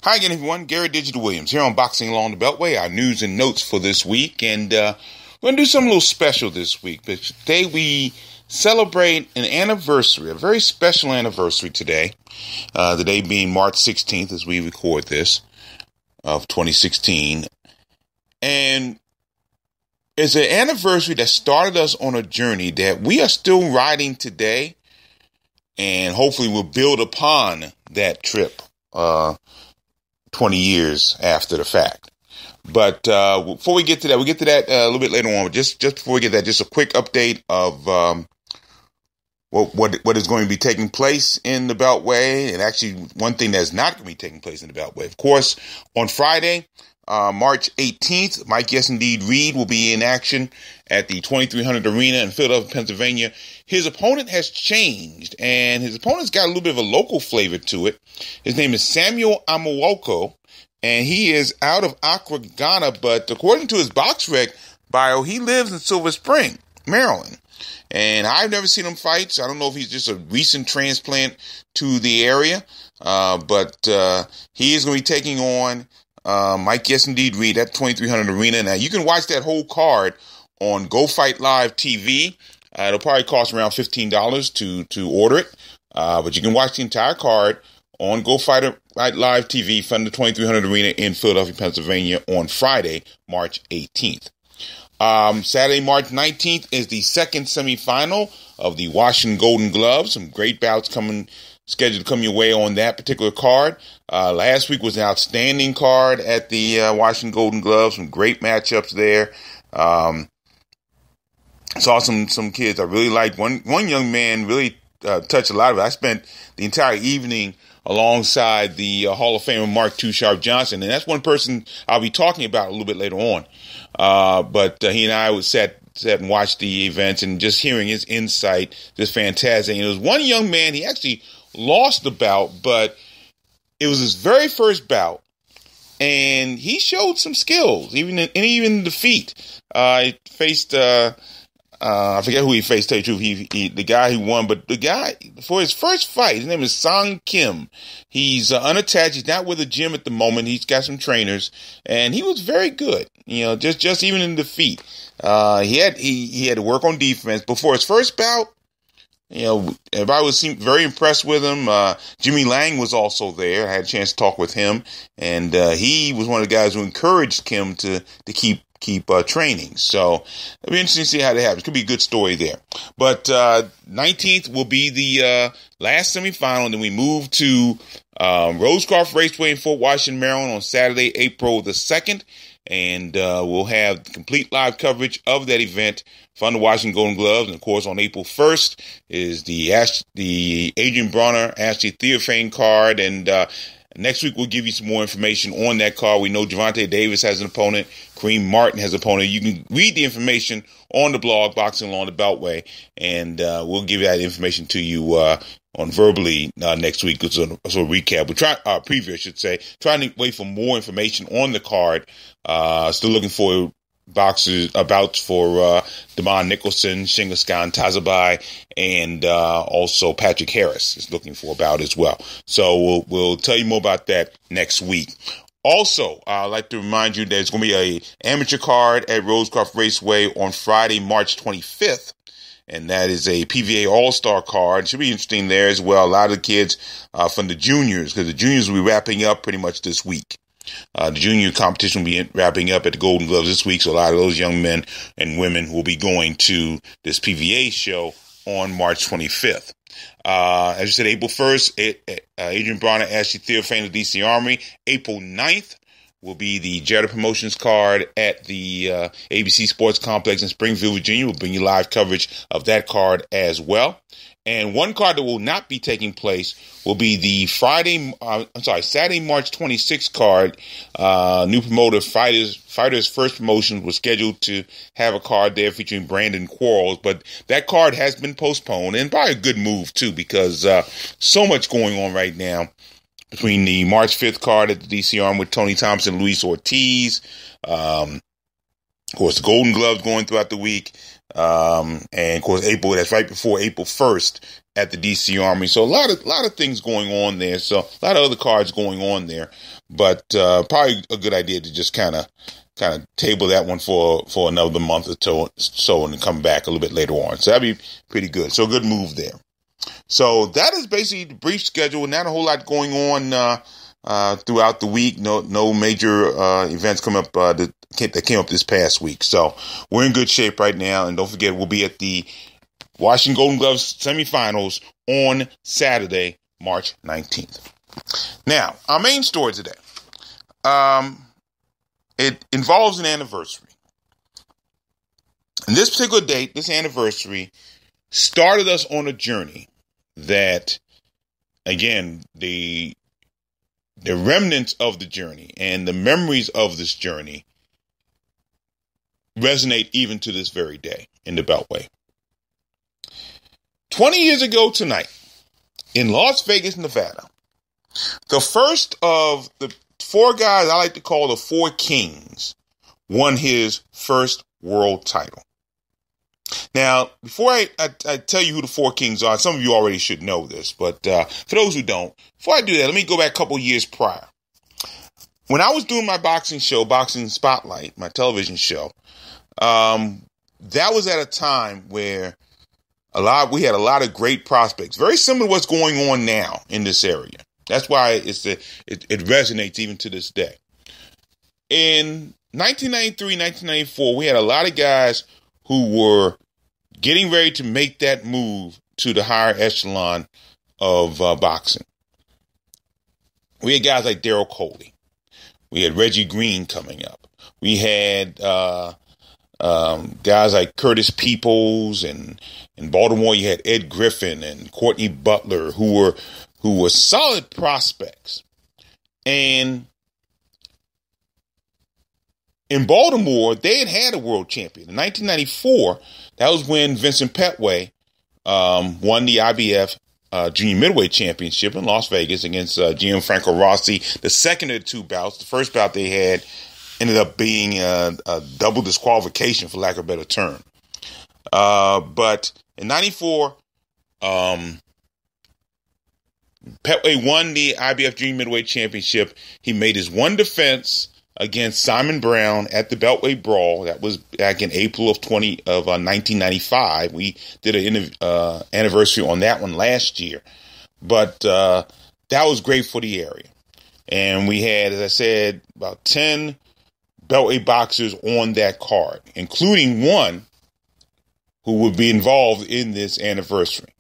Hi again, everyone. Gary Digital Williams here on Boxing Along the Beltway, our news and notes for this week. And we're going to do something a little special this week. But today we celebrate an anniversary, a very special anniversary today. The day being March 16th as we record this of 2016. And it's an anniversary that started us on a journey that we are still riding today. And hopefully we'll build upon that trip 20 years after the fact. But before we get to that, we'll get to that a little bit later on. But just before we get that, just a quick update of what is going to be taking place in the Beltway, and actually one thing that's not going to be taking place in the Beltway. Of course, on Friday, March 18th, Mike Yes Indeed Reed will be in action at the 2300 Arena in Philadelphia, Pennsylvania. His opponent has changed, and his opponent's got a little bit of a local flavor to it. His name is Samuel Amawoko, and he is out of Accra, Ghana, but according to his BoxRec bio, he lives in Silver Spring, Maryland. And I've never seen him fight, so I don't know if he's just a recent transplant to the area, but he is going to be taking on Mike Yes Indeed Reed at 2300 Arena. Now, you can watch that whole card on Go Fight Live TV. It'll probably cost around $15 to order it, but you can watch the entire card on Go Fight Live TV from the 2300 Arena in Philadelphia, Pennsylvania on Friday, March 18th. Saturday, March 19th is the second semifinal of the Washington Golden Gloves. Some great bouts scheduled to come your way on that particular card. Last week was an outstanding card at the Washington Golden Gloves. Some great matchups there. Saw some kids I really liked. One young man really touched a lot of it. I spent the entire evening alongside the Hall of Famer Mark Too Sharp Johnson, and that's one person I'll be talking about a little bit later on. But he and I sat and watched the events, and just hearing his insight, just fantastic. And it was one young man, he actually lost the bout, but it was his very first bout, and he showed some skills, even in defeat. He faced I forget who he faced, tell you the truth. The guy who won, but the guy, for his first fight, his name is Sang Kim. He's unattached. He's not with a gym at the moment. He's got some trainers, and he was very good. Just even in defeat. He had to work on defense. Before his first bout, everybody seemed very impressed with him. Jimmy Lang was also there. I had a chance to talk with him, and he was one of the guys who encouraged Kim to keep training. So it'll be interesting to see how that happens. Could be a good story there. But 19th will be the last semifinal, and then we move to Rosecroft Raceway in Fort Washington, Maryland on Saturday, April the 2nd. And we'll have complete live coverage of that event from the Washington Golden Gloves. And, of course, on April 1st is the Adrian Bronner, Ashley Theophane card. And next week we'll give you some more information on that card. We know Gervonta Davis has an opponent. Kareem Martin has an opponent. You can read the information on the blog, Boxing Along the Beltway. And we'll give that information to you on verbally next week. It's a recap. We'll try preview, I should say. Trying to wait for more information on the card. Still looking for bouts for Damon Nicholson, Shingas Khan Tazabai, and also Patrick Harris is looking for a bout as well. So we'll tell you more about that next week. Also, I'd like to remind you there's going to be an amateur card at Rosecroft Raceway on Friday, March 25th. And that is a PVA All-Star card. It should be interesting there as well. A lot of the kids from the juniors, because the juniors will be wrapping up pretty much this week. The junior competition will be wrapping up at the Golden Gloves this week. So a lot of those young men and women will be going to this PVA show on March 25th. As you said, April 1st, Adrian Bronner, Ashley Theophane of DC Armory. April 9th will be the Jetta Promotions card at the ABC Sports Complex in Springfield, Virginia. We'll bring you live coverage of that card as well. And one card that will not be taking place will be the Saturday, March 26th card. New promoter Fighters First Promotions was scheduled to have a card there featuring Brandon Quarles, but that card has been postponed, and probably a good move too, because so much going on right now between the March 5th card at the DC Arm with Tony Thompson, Luis Ortiz. Of course, the Golden Gloves going throughout the week. And of course, that's right before April 1st at the DC Armory. So a lot of things going on there. So a lot of other cards going on there, but probably a good idea to just kind of table that one for another month or so and come back a little bit later on. So that'd be pretty good. So a good move there. So that is basically the brief schedule. Not a whole lot going on throughout the week. No major events come up that came up this past week. So we're in good shape right now. And don't forget, we'll be at the Washington Golden Gloves semifinals on Saturday, March 19th. Now, our main story today. It involves an anniversary. And this particular date, this anniversary, started us on a journey that, again, the remnants of the journey and the memories of this journey resonate even to this very day in the Beltway. 20 years ago tonight, in Las Vegas, Nevada, the first of the four guys I like to call the Four Kings won his first world title. Now, before I tell you who the Four Kings are, some of you already should know this, but for those who don't, before I do that, let me go back a couple years prior. When I was doing my boxing show, Boxing Spotlight, my television show, that was at a time where we had a lot of great prospects, very similar to what's going on now in this area. That's why it resonates even to this day. In 1993, 1994, we had a lot of guys who were getting ready to make that move to the higher echelon of boxing. We had guys like Daryl Coley. We had Reggie Green coming up. We had guys like Curtis Peoples, and in Baltimore you had Ed Griffin and Courtney Butler, who were solid prospects. And in Baltimore, they had a world champion. In 1994, that was when Vincent Petway won the IBF Junior Middleweight Championship in Las Vegas against Gianfranco Rossi. The second of the two bouts, the first bout they had, ended up being a double disqualification, for lack of a better term. But in 94, Petway won the IBF Junior Middleweight Championship. He made his one defense against Simon Brown at the Beltway Brawl. That was back in April of 1995. We did an anniversary on that one last year. But that was great for the area. And we had, as I said, about 10 Beltway boxers on that card, including one who would be involved in this anniversary.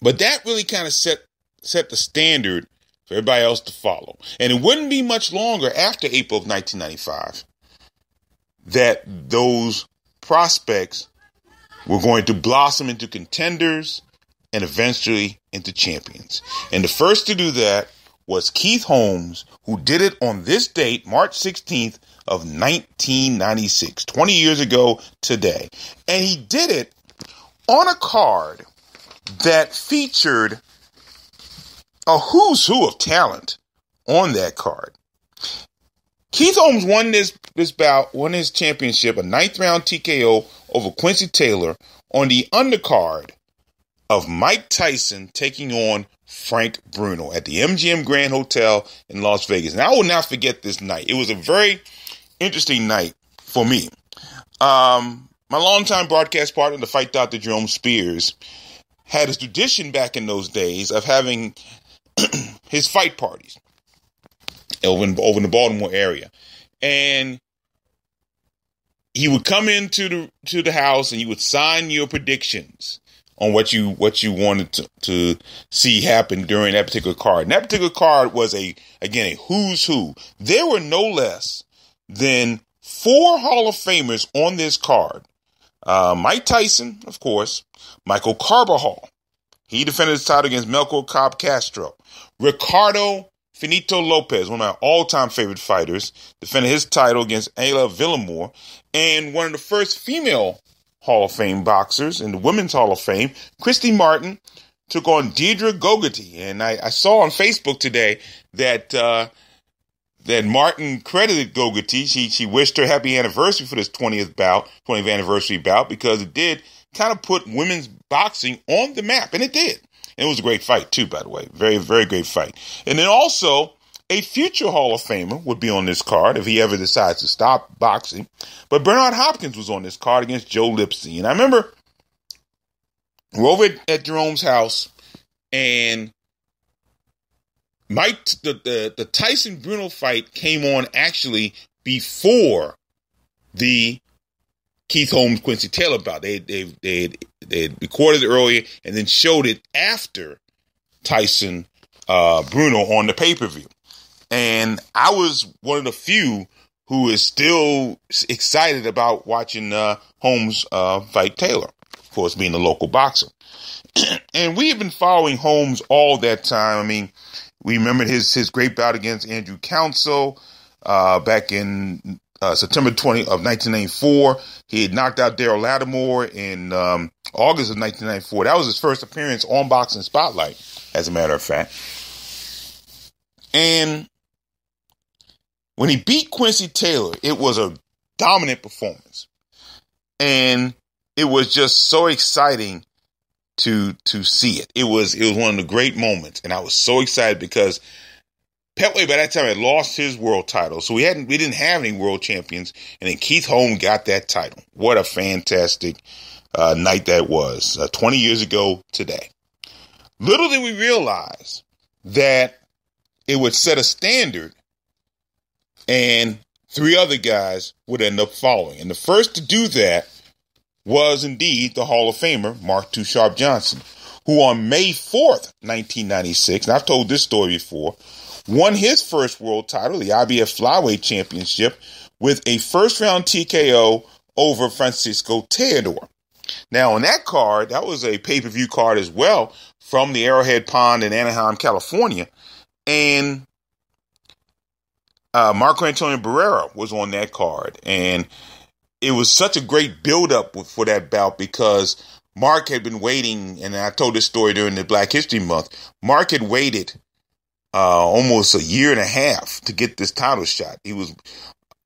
But that really kind of set the standard for everybody else to follow. And it wouldn't be much longer after April of 1995 that those prospects were going to blossom into contenders and eventually into champions. And the first to do that was Keith Holmes, who did it on this date, March 16th of 1996, 20 years ago today. And he did it on a card that featured a who's who of talent on that card. Keith Holmes won this bout, won his championship, a 9th round TKO over Quincy Taylor on the undercard of Mike Tyson taking on Frank Bruno at the MGM Grand Hotel in Las Vegas. And I will not forget this night. It was a very interesting night for me. My longtime broadcast partner, the Fight Dr. Jerome Spears, had a tradition back in those days of having his fight parties over in the Baltimore area. And he would come into the house and he would sign your predictions on what you wanted to see happen during that particular card. And that particular card was a who's who. There were no less than 4 Hall of Famers on this card. Mike Tyson, of course, Michael Carbajal. He defended his title against Melco Cobb Castro. Ricardo Finito Lopez, one of my all-time favorite fighters, defended his title against Ayla Villamor. And one of the first female Hall of Fame boxers in the Women's Hall of Fame, Christy Martin, took on Deidre Gogarty. And I saw on Facebook today that that Martin credited Gogarty. She wished her happy anniversary for this 20th anniversary bout, because it did kind of put women's boxing on the map, and it did. And it was a great fight too, by the way. Very, very great fight. And then also, a future Hall of Famer would be on this card if he ever decides to stop boxing. But Bernard Hopkins was on this card against Joe Lipsy. And I remember we're over at Jerome's house, and the Tyson Bruno fight came on actually before the Keith Holmes Quincy Taylor bout. They had recorded it earlier and then showed it after Tyson Bruno on the pay-per-view. And I was one of the few who is still excited about watching Holmes fight Taylor, of course, being the local boxer. And we have been following Holmes all that time. I mean, we remembered his great bout against Andrew Council back in September 20 of 1994. He had knocked out Daryl Lattimore in August of 1994. That was his first appearance on Boxing Spotlight, as a matter of fact. And when he beat Quincy Taylor, it was a dominant performance. And it was just so exciting to see it. It was one of the great moments. And I was so excited because Beltway by that time had lost his world title. So we didn't have any world champions. And then Keith Holmes got that title. What a fantastic night that was 20 years ago today. Little did we realize that it would set a standard and three other guys would end up following. And the first to do that was indeed the Hall of Famer, Mark Too Sharp Johnson, who on May 4th, 1996, and I've told this story before, won his first world title, the IBF Flyweight Championship, with a first-round TKO over Francisco Teodoro. Now, on that card, that was a pay-per-view card as well from the Arrowhead Pond in Anaheim, California. And Marco Antonio Barrera was on that card. And it was such a great build-up for that bout because Mark had been waiting, and I told this story during the Black History Month. Mark had waited almost a year and a half to get this title shot. He was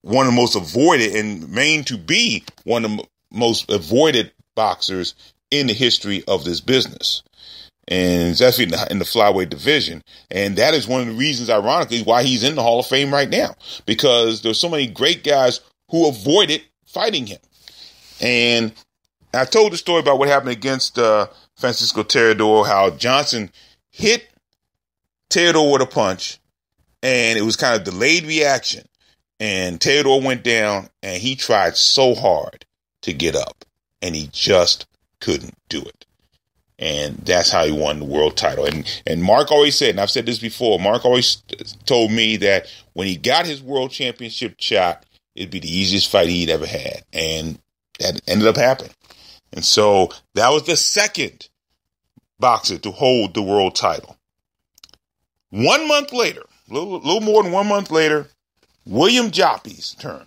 one of the most avoided and remained to be one of the most avoided boxers in the history of this business. And especially in the flyweight division. And that is one of the reasons, ironically, why he's in the Hall of Fame right now. Because there's so many great guys who avoided fighting him. And I told the story about what happened against Francisco Teodoro, how Johnson hit Teodoro with a punch, and it was kind of delayed reaction. And Teodoro went down, and he tried so hard to get up, and he just couldn't do it. And that's how he won the world title. And Mark always said, and I've said this before, Mark always told me that when he got his world championship shot, it'd be the easiest fight he'd ever had. And that ended up happening. And so that was the second boxer to hold the world title. 1 month later, a little more than 1 month later, William Joppy's turn.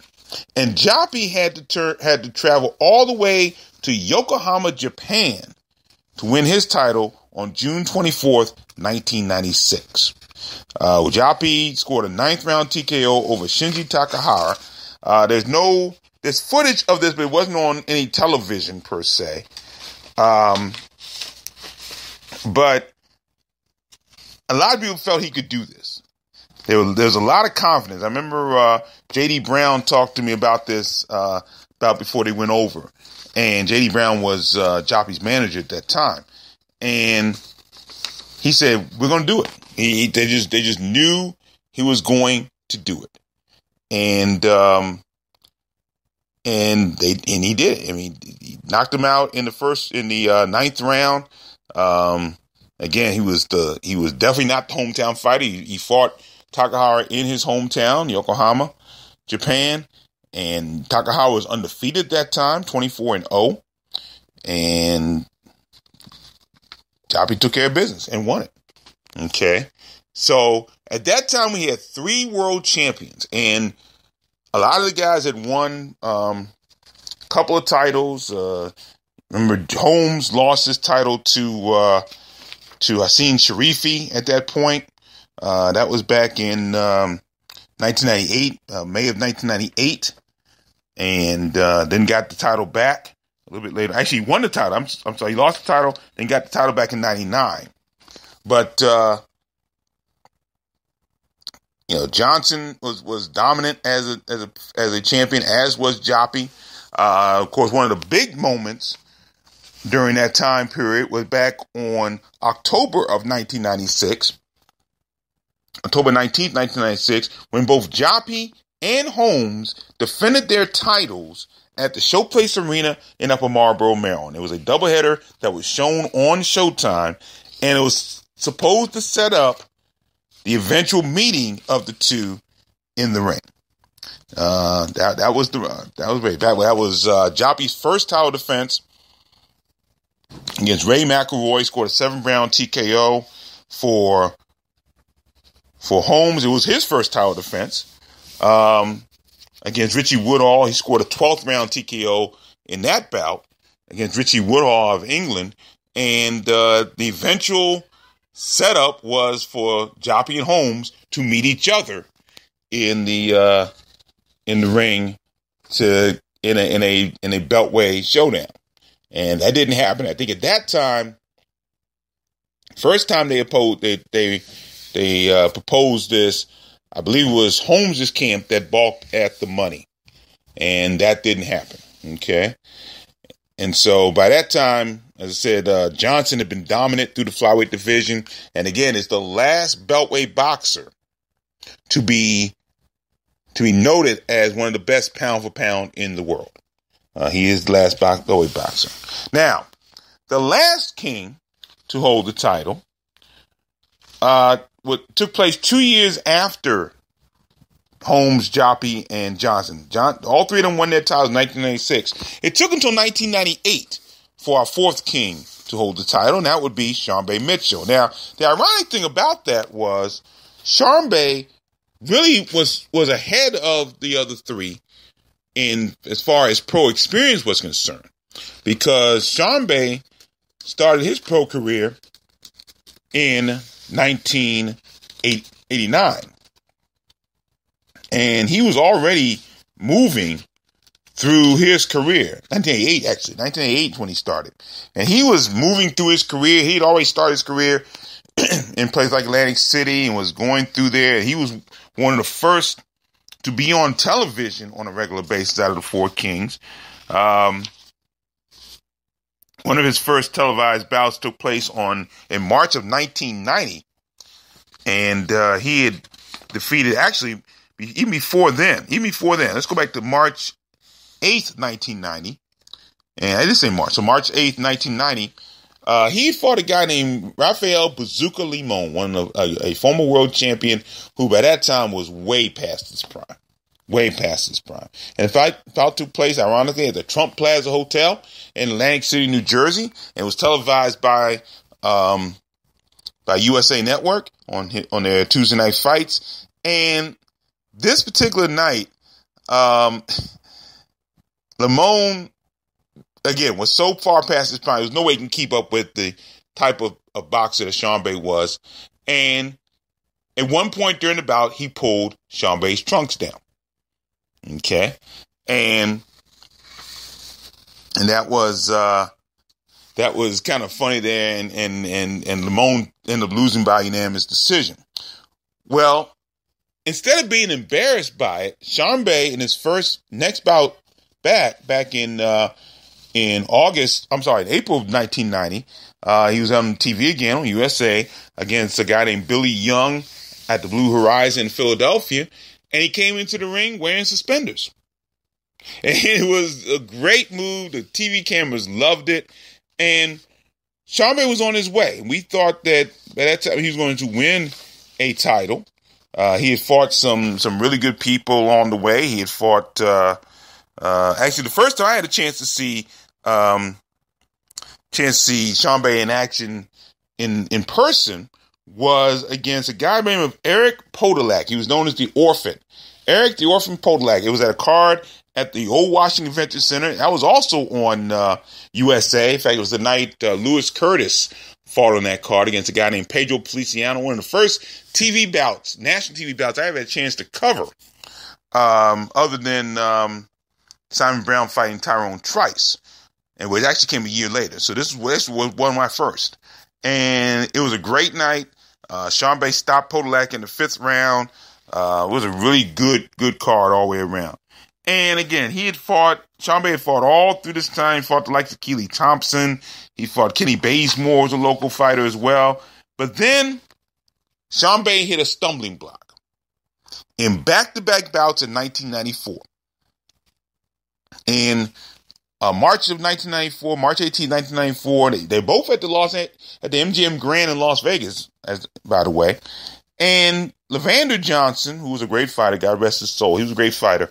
And Joppy had to travel all the way to Yokohama, Japan, to win his title on June 24th, 1996. Joppy scored a 9th round TKO over Shinji Takahara. There's footage of this, but it wasn't on any television per se. But a lot of people felt he could do this. There was a lot of confidence. I remember J.D. Brown talked to me about this about before they went over. And J.D. Brown was Joppy's manager at that time. And he said, we're going to do it. They just knew he was going to do it. And he did it. I mean, he knocked him out in the 9th round. Again, he was definitely not the hometown fighter. He fought Takahara in his hometown, Yokohama, Japan. And Takahara was undefeated that time, 24-0. And Joppy took care of business and won it. Okay. So at that time, we had 3 world champions. And a lot of the guys had won a couple of titles. Remember, Holmes lost his title to Hassan Sharifi at that point. That was back in 1998, May of 1998, and then got the title back a little bit later. Actually, he won the title. I'm sorry, he lost the title, then got the title back in 99. But Johnson was dominant as a champion, as was Joppy. Of course, one of the big moments during that time period was back on October of 1996. October 19th, 1996, when both Joppy and Holmes defended their titles at the Showplace Arena in Upper Marlboro, Maryland. It was a doubleheader that was shown on Showtime, and it was supposed to set up the eventual meeting of the two in the ring. That was Joppy's first title defense against Ray McElroy. Scored a 7-round TKO for Holmes. It was his first title defense. Against Richie Woodall, he scored a 12th round TKO in that bout against Richie Woodall of England. And the eventual setup was for Joppy and Holmes to meet each other in the ring in a Beltway showdown. And that didn't happen. I think at that time, first time they proposed this, I believe it was Holmes' camp that balked at the money, and that didn't happen. Okay. And so by that time, as I said, Johnson had been dominant through the flyweight division. And again, is the last Beltway boxer to be noted as one of the best pound for pound in the world. He is the last Beltway boxer. Now, the last king to hold the title, what took place 2 years after Holmes, Joppy, and Johnson. All three of them won their titles in 1996. It took until 1998 for our fourth king to hold the title, and that would be Sharmba Mitchell. Now, the ironic thing about that was Sharmba really was ahead of the other three in as far as pro experience was concerned, because Sharmba started his pro career in 1989. And he was already moving through his career. 1988 when he started. And he was moving through his career. He'd already started his career in places like Atlantic City and was going through there. He was one of the first to be on television on a regular basis out of the four kings. One of his first televised bouts took place in March of 1990. And he had defeated, actually, even before then, let's go back to March 8th, 1990. And I didn't say March. So March 8th, 1990, he fought a guy named Rafael Bazooka Limon, a former world champion who by that time was way past his prime. And the fight took place, ironically, at the Trump Plaza Hotel in Atlantic City, New Jersey, and was televised by USA Network on their Tuesday night fights. And this particular night, Limon, again, was so far past his prime, there was no way he can keep up with the type of boxer that Sharmba was. And at one point during the bout, he pulled Sharmba's trunks down. Okay. And that was kind of funny there, and Limon ended up losing by unanimous decision. Well, instead of being embarrassed by it, Sharmba in his next bout back in April of 1990, he was on TV again on USA against a guy named Billy Young at the Blue Horizon in Philadelphia, and he came into the ring wearing suspenders. And it was a great move. The TV cameras loved it, and Sharmba was on his way. We thought that by that time he was going to win a title. He had fought some really good people on the way. He had fought, actually the first time I had a chance to see Sharmba in action in person was against a guy by the name of Eric Podolak. He was known as the Orphan. Eric the Orphan Podolak. It was at a card at the Old Washington Convention Center. That was also on USA. In fact, it was the night Lewis Curtis fought on that card against a guy named Pedro Feliciano. One of the first TV bouts, national TV bouts I ever had a chance to cover, other than Simon Brown fighting Tyrone Trice, and which actually came a year later. So this was one of my first. And it was a great night. Sean Bay stopped Podolak in the 5th round. It was a really good card all the way around. And again, Sean Bay had fought all through this time. He fought the likes of Keely Thompson. He fought Kenny Bazemore, was a local fighter as well. But then Sean Bay hit a stumbling block in back-to-back bouts in 1994. In March 18, 1994, they both at the MGM Grand in Las Vegas, by the way. And Levander Johnson, who was a great fighter, God rest his soul, he was a great fighter,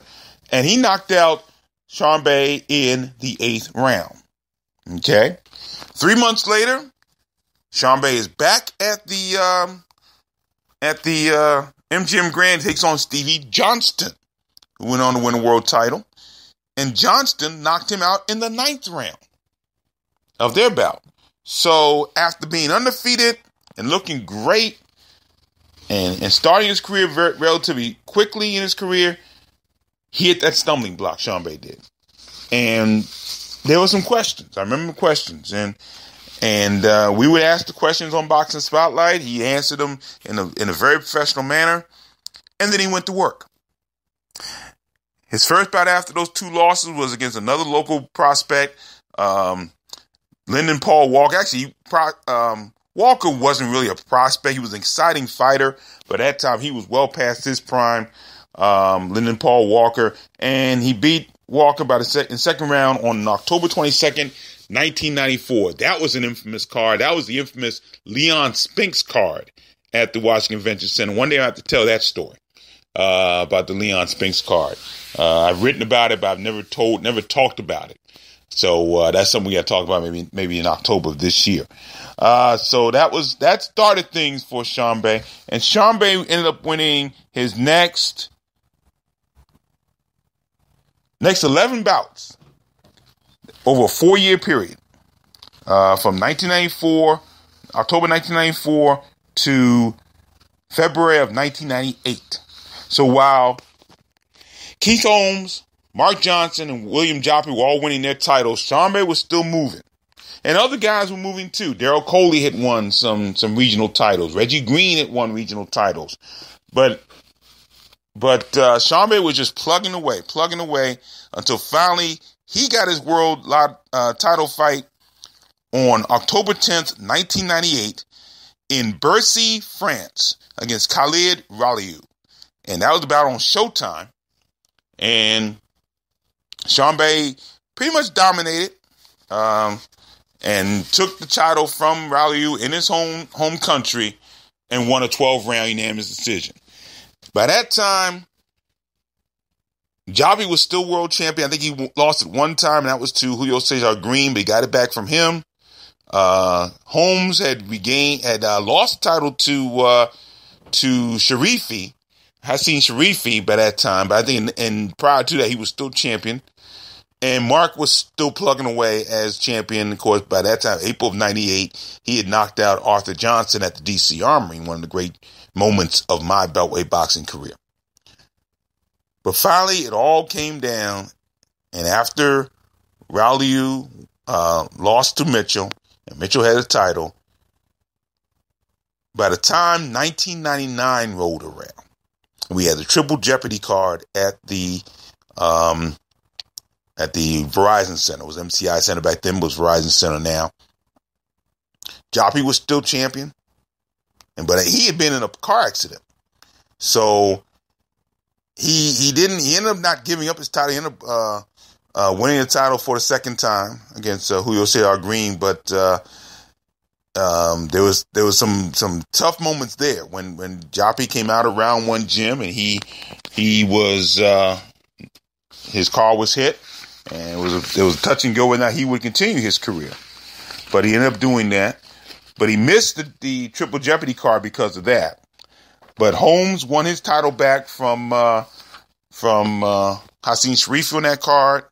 and he knocked out Sean Bay in the 8th round. Okay? 3 months later, Sean Bay is back at the MGM Grand, takes on Stevie Johnston, who went on to win a world title. And Johnston knocked him out in the 9th round of their bout. So after being undefeated and looking great and starting his career relatively quickly in his career, he hit that stumbling block, Sean Bay did. And there were some questions. I remember the questions. And we would ask the questions on Boxing Spotlight. He answered them in a very professional manner. And then he went to work. His first bout after those 2 losses was against another local prospect, Lyndon Paul Walker. Actually, Walker wasn't really a prospect. He was an exciting fighter, but at that time he was well past his prime, Lyndon Paul Walker. And he beat Walker in the second round on October 22nd, 1994. That was an infamous card. That was the infamous Leon Spinks card at the Washington Convention Center. One day I have to tell that story about the Leon Spinks card. I've written about it, but I've never talked about it. So that's something we got to talk about maybe in October of this year. So that started things for Sean Bay, and Sean Bay ended up winning his next 11 bouts over a 4-year period, from October 1994 to February of 1998. So while Keith Holmes, Mark Johnson, and William Joppy were all winning their titles, Sean Bay was still moving. And other guys were moving too. Daryl Coley had won some regional titles. Reggie Green had won regional titles. But Sean Bay was just plugging away until finally he got his world title fight on October 10th, 1998 in Bercy, France against Khalid Raliou. And that was about on Showtime. And Sean Bay pretty much dominated and took the title from Raliou in his home country and won a 12-round unanimous decision. By that time, Joppy was still world champion. I think he lost it one time, and that was to Julio Cesar Green, but he got it back from him. Holmes had lost the title to Sharifi, Hassan Sharifi by that time, but I think and prior to that he was still champion. And Mark was still plugging away as champion. Of course, by that time, April of 98, he had knocked out Arthur Johnson at the DC Armory, one of the great moments of my Beltway boxing career. But finally, it all came down, and after Raliou lost to Mitchell, and Mitchell had a title, by the time 1999 rolled around, we had the Triple Jeopardy card at the Verizon Center. It was MCI Center back then, but it was Verizon Center now. Joppy was still champion, but he had been in a car accident. So he ended up not giving up his title. He ended up winning the title for the second time against Julio Cesar Green, but there was some tough moments there when Joppy came out of round one gym and he was his car was hit, and it was touch and go whether or not he would continue his career, but he ended up doing that. But he missed the Triple Jeopardy card because of that. But Holmes won his title back from Hassan Sharifi on that card.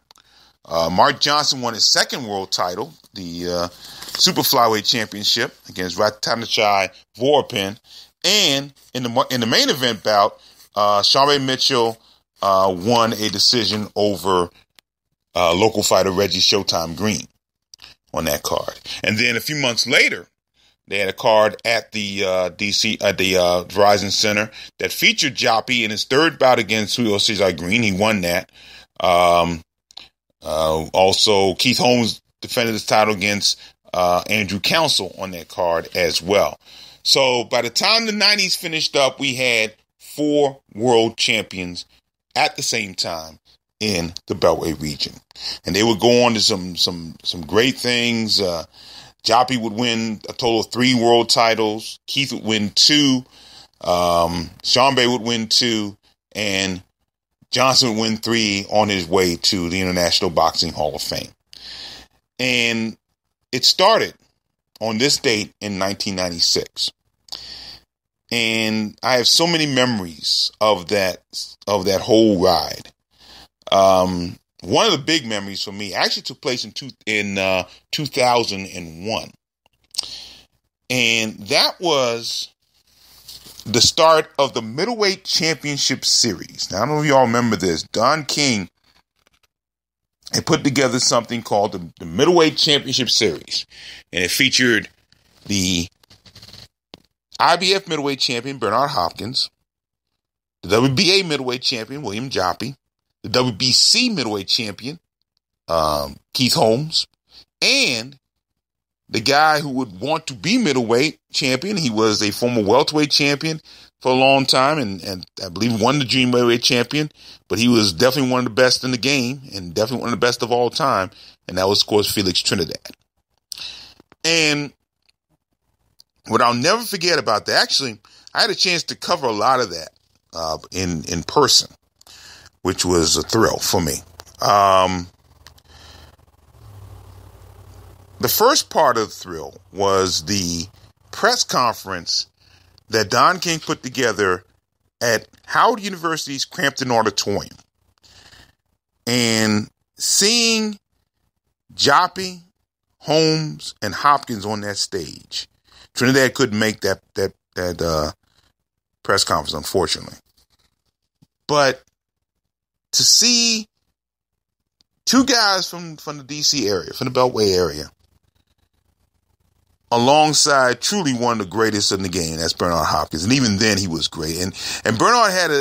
Mark Johnson won his second world title, the super flyweight championship against Ratanachai Vorpin. And in the main event bout, Sean Mitchell won a decision over local fighter Reggie Showtime Green on that card. And then a few months later, they had a card at the Verizon Center that featured Joppy in his third bout against Julio Cesar Green. He won that. Also, Keith Holmes defended his title against Andrew Council on that card as well. So by the time the 90s finished up, we had 4 world champions at the same time in the Beltway region. And they would go on to some great things. Joppy would win a total of 3 world titles. Keith would win 2. Sean Bay would win 2. And Johnson would win 3 on his way to the International Boxing Hall of Fame. And it started on this date in 1996. And I have so many memories of that whole ride. One of the big memories for me actually took place in 2001. And that was the start of the Middleweight Championship Series. Now, I don't know if y'all remember this. Don King had put together something called the Middleweight Championship Series. And it featured the IBF Middleweight Champion, Bernard Hopkins, the WBA Middleweight Champion, William Joppy, the WBC Middleweight Champion, Keith Holmes, and the guy who would want to be middleweight champion. He was a former welterweight champion for a long time, and I believe won the Dream Middleweight Champion, but he was definitely one of the best in the game, and definitely one of the best of all time, and that was, of course, Felix Trinidad. And what I'll never forget about that, actually, I had a chance to cover a lot of that in person, which was a thrill for me. The first part of the thrill was the press conference that Don King put together at Howard University's Crampton Auditorium. And seeing Joppy, Holmes, and Hopkins on that stage. Trinidad couldn't make that press conference, unfortunately. But to see 2 guys from the DC area, from the Beltway area, alongside truly one of the greatest in the game, that's Bernard Hopkins, and even then he was great. And Bernard had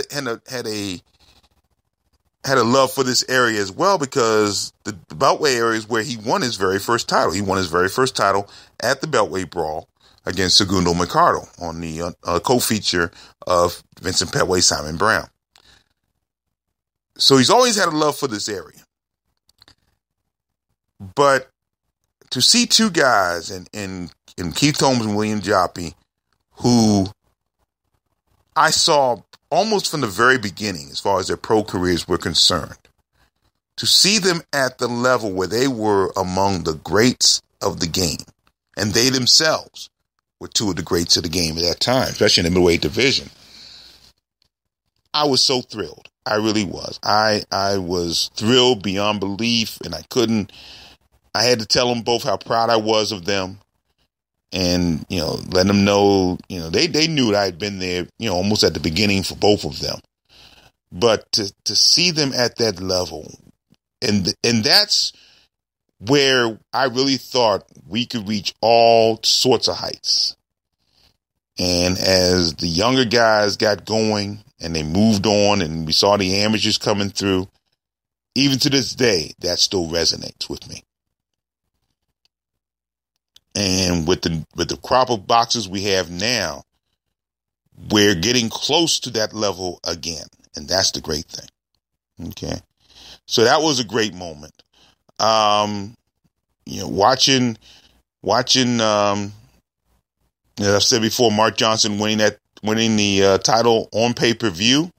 a love for this area as well, because the Beltway area is where he won his very first title. He won his very first title at the Beltway Brawl against Segundo Mercado on the co-feature of Vincent Petway, Simon Brown. So he's always had a love for this area. But to see 2 guys in Keith Holmes and William Joppy, who I saw almost from the very beginning as far as their pro careers were concerned, to see them at the level where they were among the greats of the game, and they themselves were 2 of the greats of the game at that time, especially in the middleweight division, I was so thrilled. I really was. I was thrilled beyond belief, and I had to tell them both how proud I was of them, and, let them know, they knew that I had been there, almost at the beginning for both of them. But to see them at that level, and that's where I really thought we could reach all sorts of heights. And as the younger guys got going and they moved on and we saw the amateurs coming through, even to this day, that still resonates with me. And with the crop of boxers we have now, we're getting close to that level again. And that's the great thing. Okay. So that was a great moment. Watching, as I've said before, Mark Johnson winning the title on pay-per-view,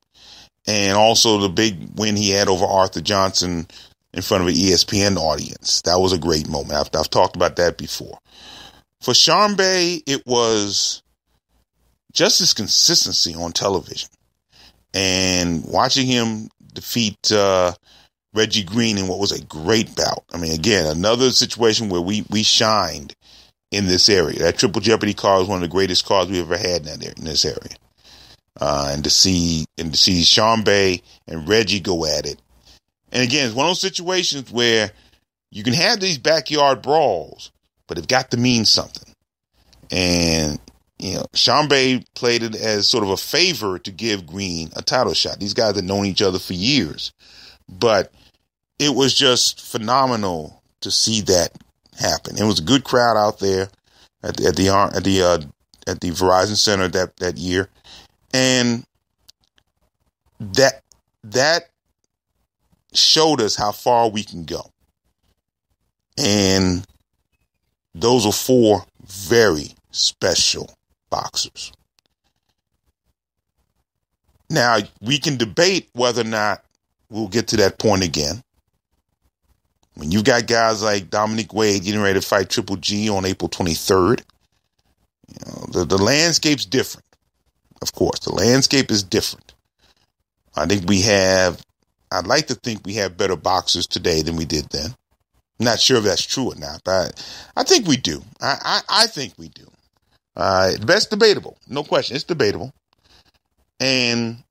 and also the big win he had over Arthur Johnson in front of an ESPN audience. That was a great moment. I've talked about that before. For Sean Bay, it was just his consistency on television, and watching him defeat Reggie Green in what was a great bout. I mean, again, another situation where we shined in this area. That Triple Jeopardy card was one of the greatest cards we ever had in this area. And to see Sean Bay and Reggie go at it. And again, it's one of those situations where you can have these backyard brawls, but it's got to mean something. And, Sean Bay played it as sort of a favor to give Green a title shot. These guys had known each other for years, but it was just phenomenal to see that happen. It was a good crowd out there at the Verizon Center that year. And that showed us how far we can go. And those are 4 very special boxers. Now, we can debate whether or not we'll get to that point again. When you've got guys like Dominic Wade getting ready to fight Triple G on April 23rd, the landscape's different. Of course, the landscape is different. I'd like to think we have better boxers today than we did then. I'm not sure if that's true or not, but I think we do. I think we do. That's debatable. No question. It's debatable. And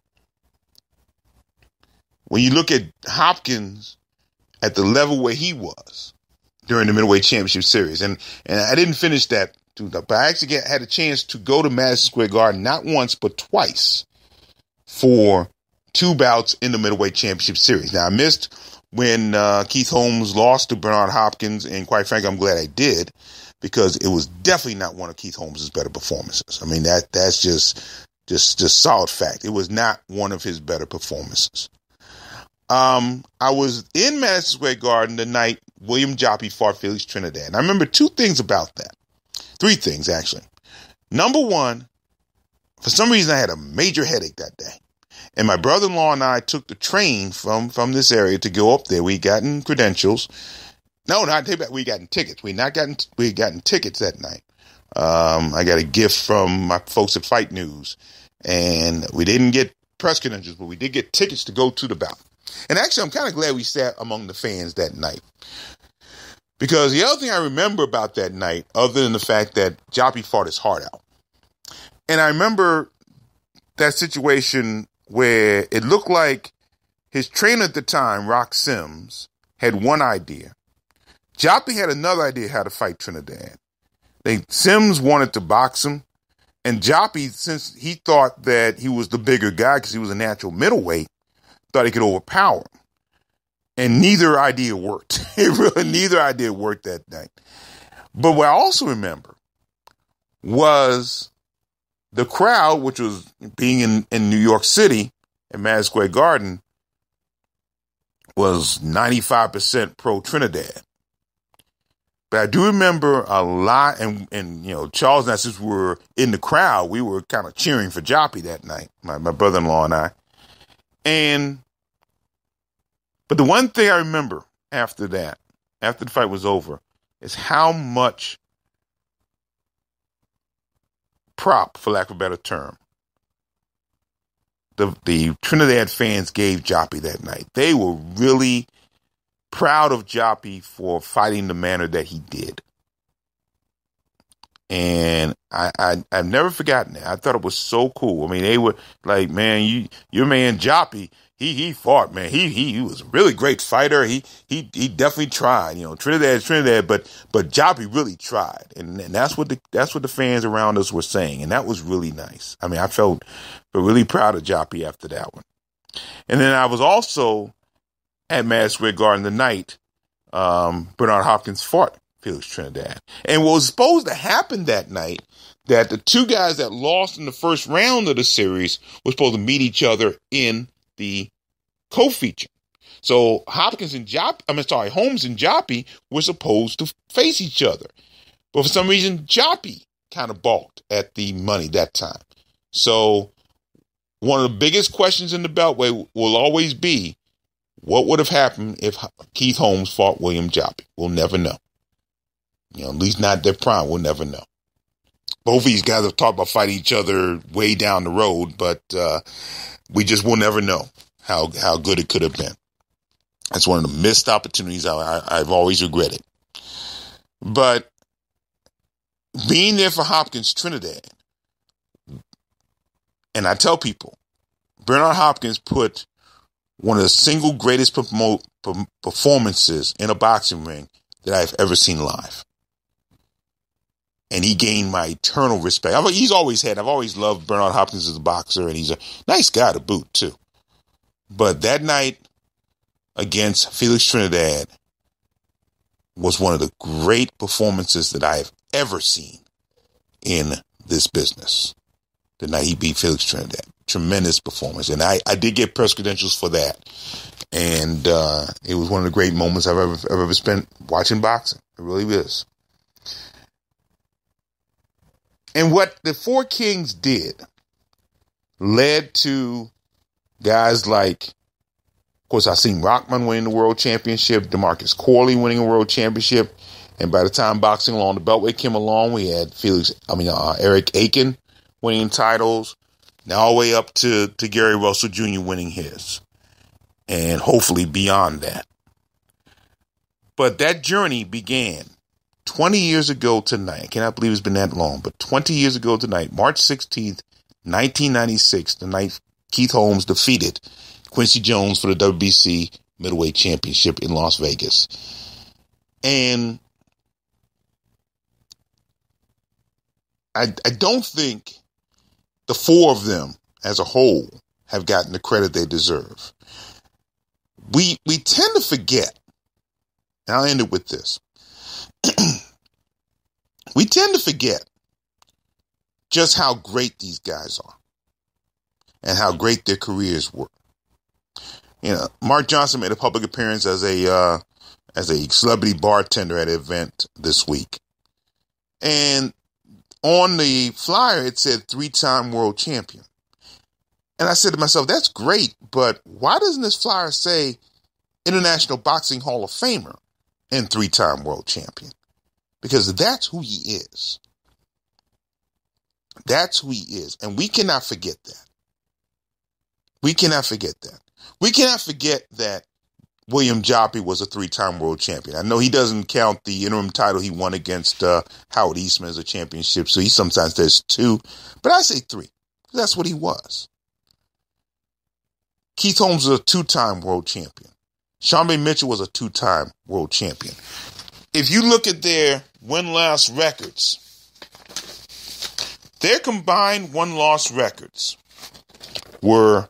when you look at Hopkins at the level where he was during the middleweight championship series, and I didn't finish that, but I actually had a chance to go to Madison Square Garden not once but twice for 2 bouts in the middleweight championship series. Now, I missed when Keith Holmes lost to Bernard Hopkins, and quite frankly, I'm glad I did, because it was definitely not one of Keith Holmes' better performances. I mean, that's just solid fact. It was not one of his better performances. I was in Madison Square Garden the night William Joppy fought Felix Trinidad. And I remember 2 things about that. 3 things, actually. Number one, for some reason, I had a major headache that day. And my brother-in-law and I took the train from this area to go up there. We gotten credentials. No, not take back. We gotten tickets. We gotten tickets that night. I got a gift from my folks at Fight News, and we didn't get press credentials, but we did get tickets to go to the bout. And actually, I'm kind of glad we sat among the fans that night, because the other thing I remember about that night, other than the fact that Joppy fought his heart out, and I remember that situation where it looked like his trainer at the time, Rock Sims, had one idea. Joppy had another idea how to fight Trinidad. Sims wanted to box him, and Joppy, since he thought that he was the bigger guy because he was a natural middleweight, thought he could overpower him. And neither idea worked. Neither idea worked that night. But what I also remember was the crowd, which was being in New York City at Madison Square Garden, was 95% pro Trinidad. But I do remember a lot, and Charles and I, since we were in the crowd, we were kind of cheering for Joppy that night, my brother-in-law and I. But the one thing I remember after the fight was over, is how much prop, for lack of a better term, the Trinidad fans gave Joppy that night. They were really proud of Joppy for fighting the manner that he did. And I've never forgotten it. I thought it was so cool. I mean, they were like, man, your man Joppy, he fought, man. He was a really great fighter. He definitely tried. Trinidad, but Joppy really tried. And that's what the fans around us were saying. And that was really nice. I mean, I felt really proud of Joppy after that one. And then I was also at Madison Square Garden the night Bernard Hopkins fought Felix Trinidad. And what was supposed to happen that night, that the 2 guys that lost in the first round of the series were supposed to meet each other in the co-feature. So Holmes and Joppy were supposed to face each other. But for some reason, Joppy kind of balked at the money that time. So one of the biggest questions in the Beltway will always be, what would have happened if Keith Holmes fought William Joppy? We'll never know. At least not their prime. We'll never know. Both of these guys have talked about fighting each other way down the road, but we just will never know how good it could have been. That's one of the missed opportunities I've always regretted. But being there for Hopkins Trinidad, and I tell people, Bernard Hopkins put one of the single greatest performances in a boxing ring that I've ever seen live. And he gained my eternal respect. I've always loved Bernard Hopkins as a boxer, and he's a nice guy to boot, too. But that night against Felix Trinidad was one of the great performances that I have ever seen in this business. The night he beat Felix Trinidad. Tremendous performance. And I did get press credentials for that. And it was one of the great moments I've ever spent watching boxing. It really is. And what the Four Kings did led to guys like, of course, I seen Rockman winning the world championship, DeMarcus Corley winning a world championship. And by the time Boxing Along the Beltway came along, we had Eric Aiken winning titles, now all the way up to Gary Russell Jr. winning his, and hopefully beyond that. But that journey began 20 years ago tonight. I cannot believe it's been that long, but 20 years ago tonight, March 16th, 1996, the night Keith Holmes defeated Quincy Jones for the WBC Middleweight Championship in Las Vegas. And I don't think the four of them as a whole have gotten the credit they deserve. We tend to forget, and I'll end it with this. We tend to forget just how great these guys are and how great their careers were. You know, Mark Johnson made a public appearance as a celebrity bartender at an event this week. And on the flyer, it said 3-time world champion. And I said to myself, that's great, but why doesn't this flyer say International Boxing Hall of Famer and 3-time world champion? Because that's who he is. That's who he is. And we cannot forget that. We cannot forget that. We cannot forget that William Joppy was a 3-time world champion. I know he doesn't count the interim title he won against Howard Eastman as a championship, so he sometimes says 2, but I say 3. That's what he was. Keith Holmes was a 2-time world champion. Sean B. Mitchell was a 2-time world champion. If you look at their win-loss records, their combined win-loss records were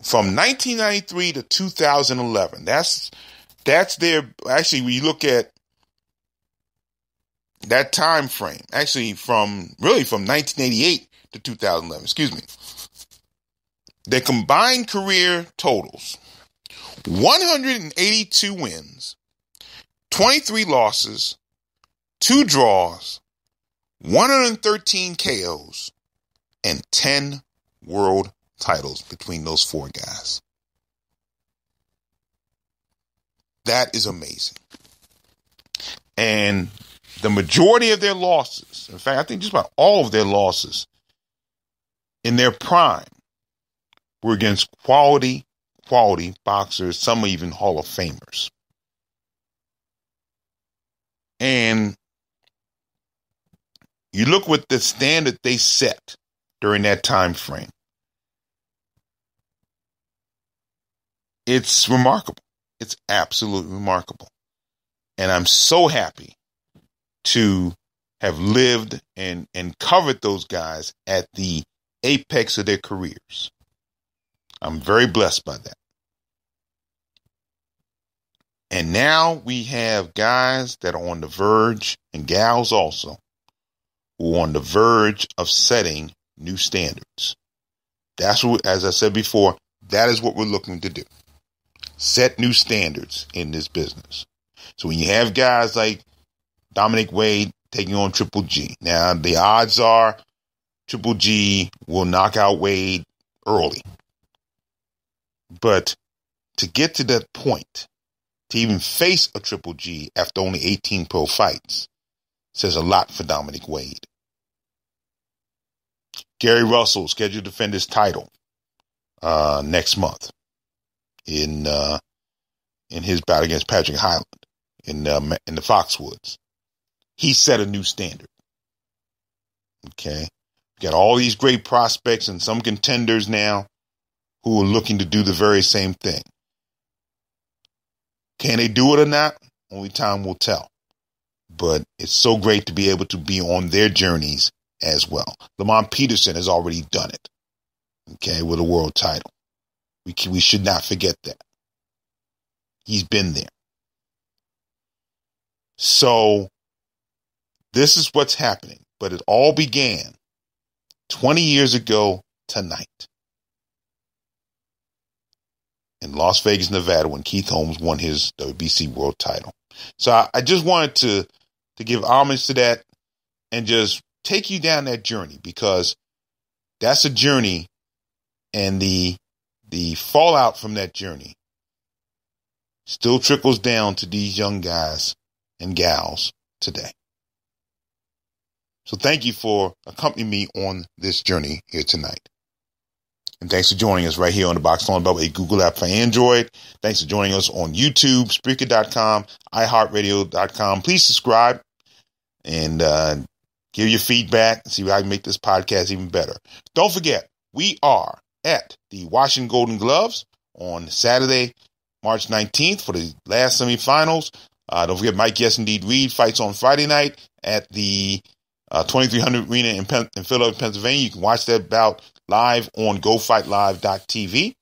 from 1993 to 2011. That's their, actually, when you look at that time frame, actually from 1988 to 2011, excuse me. Their combined career totals, 182 wins, 23 losses, 2 draws, 113 KOs, and 10 world titles between those 4 guys. That is amazing. And the majority of their losses, in fact, I think just about all of their losses in their prime were against quality boxers, some even Hall of Famers. And you look what the standard they set during that time frame. It's remarkable. It's absolutely remarkable. And I'm so happy to have lived and covered those guys at the apex of their careers. I'm very blessed by that. And now we have guys that are on the verge, and gals also, who are on the verge of setting new standards. That's what, as I said before, that is what we're looking to do. Set new standards in this business. So when you have guys like Dominic Wade taking on Triple G, now the odds are Triple G will knock out Wade early. But to get to that point, to even face a Triple G after only 18 pro fights, says a lot for Dominic Wade. Gary Russell scheduled to defend his title next month in his battle against Patrick Hyland in the Foxwoods. He set a new standard. Okay. We got all these great prospects and some contenders now who are looking to do the very same thing. Can they do it or not? Only time will tell. But it's so great to be able to be on their journeys as well. Lamont Peterson has already done it. Okay, with a world title. We should not forget that. He's been there. So this is what's happening. But it all began 20 years ago tonight in Las Vegas, Nevada, when Keith Holmes won his WBC world title. So I just wanted to give homage to that and just take you down that journey, because that's a journey, and the fallout from that journey still trickles down to these young guys and gals today. So thank you for accompanying me on this journey here tonight. And thanks for joining us right here on the Boxing on Beltway Google app for Android. Thanks for joining us on YouTube, Spreaker.com, iHeartRadio.com. Please subscribe and give your feedback and see how I can make this podcast even better. Don't forget, we are at the Washington Golden Gloves on Saturday, March 19th for the last semifinals. Don't forget, Mike Yes Indeed Reed fights on Friday night at the 2300 Arena in Philadelphia, Pennsylvania. You can watch that bout live on GoFightLive.tv.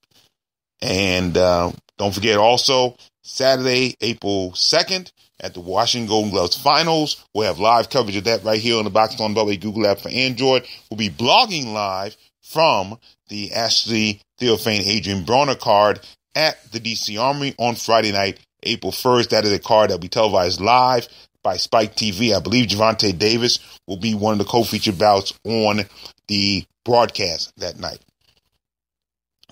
And don't forget also, Saturday, April 2nd, at the Washington Golden Gloves Finals. We'll have live coverage of that right here on the Boxing on Beltway Google app for Android. We'll be blogging live from the Ashley Theophane Adrian Bronner card at the DC Armory on Friday night, April 1st. That is a card that will be televised live by Spike TV. I believe Gervonta Davis will be one of the co-featured bouts on the broadcast that night.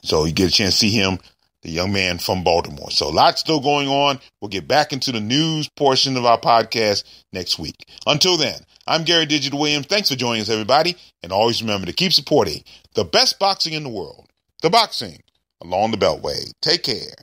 So you get a chance to see him, the young man from Baltimore. So lots still going on. We'll get back into the news portion of our podcast next week. Until then, I'm Gary Digital Williams. Thanks for joining us, everybody. And always remember to keep supporting the best boxing in the world, the boxing along the Beltway. Take care.